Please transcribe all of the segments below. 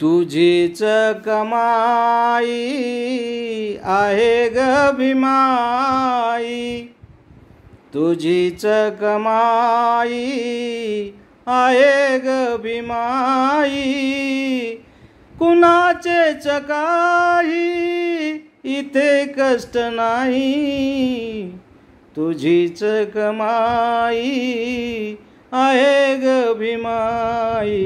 तुझीच कमाई आहे ग भीमाई, तुझीच कमाई आहे ग भीमाई, कुणाचेच काही इथे कष्ट नाही, तुझीच कमाई आहे ग भीमाई,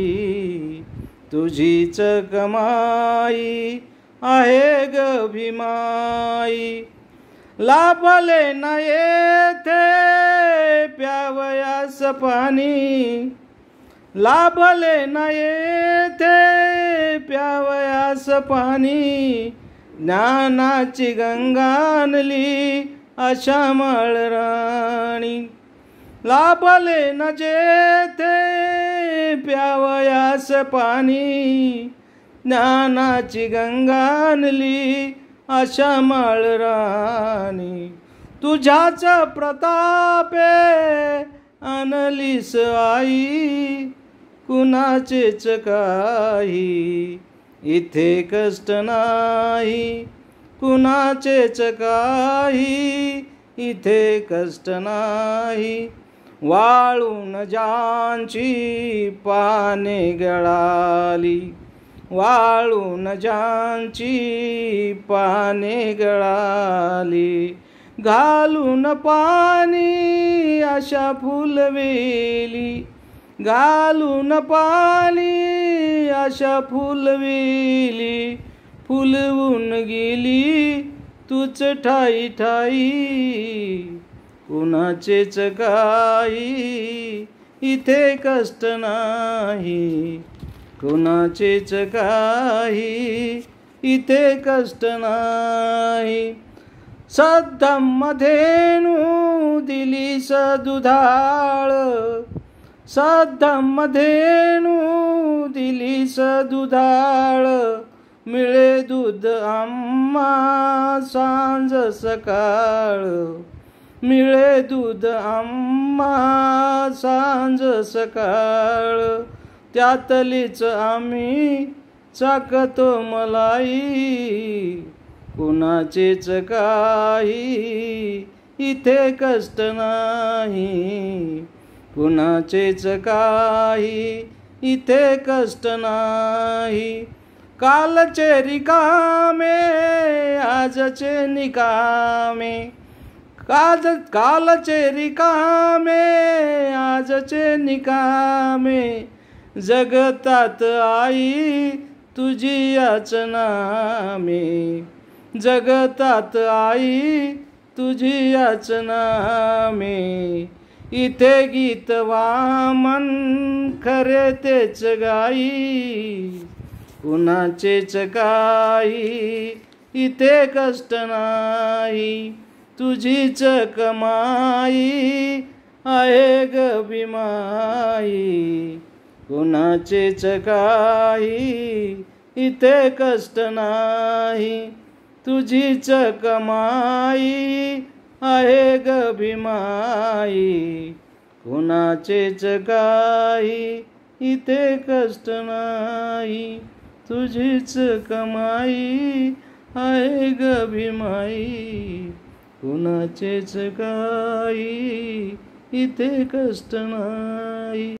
तुझीच कमाई आहे ग भीमाई. लाभले न येथे प्यावयास पाणी, लाभले न येथे प्यावयास पाणी, ज्ञानाची गंगा आणली आशामाळ राणी. लाभले न जेथे प्यावयास पाणी, ज्ञानाची गंगा आणली आशामाळ राणी. तुझ्याच प्रतापे आणलीस आई, कुणाचेच काही इथे कष्ट नाही, कुणाचेच काही इथे कष्ट नाही. वाळून ज्यांची पाने गळाली, वाळून ज्यांची पाने गळाली, घालून पाणी आशा फुलवेली, घालून पाणी आशा फुलवेली, फुलवून गेली तूच ठाई ठाई, कुणाचेच काही इथे कष्ट नाही, कुणाचेच काही इथे कष्ट नाही. सद्धम्मधेनु दिलीस दुधाळ, सद्धम्मधेनु दिलीस दुधाळ, मिळे दूध आम्हा सांज सकाळ, मिळे दूध आम्हा सांज सकाळ, त्यातलीच आम्ही चाकतो मलाई, कुणाचेच काही इथे कष्ट नाही, कुणाचेच काही इथे कष्ट नाही. कालचे रिकामे आजचे निकामे, कालचे रिकामे आजचे निकामे, जगतात आई तुझी याचना मे, जगतात आई तुझी याचना मे. इथे गीत वामन खरे तेच गाई, कुणाचेच काही इथे कष्ट नाही, तुझीच कमाई आहे ग भीमाई, कुणाचेच काही इथे कष्ट नाही, तुझीच कमाई आहे ग भीमाई, कुणाचेच काही इथे कष्ट नाही, तुझीच कमाई आहे ग भीमाई, कुणाचेच काही इथे कष्ट नाही.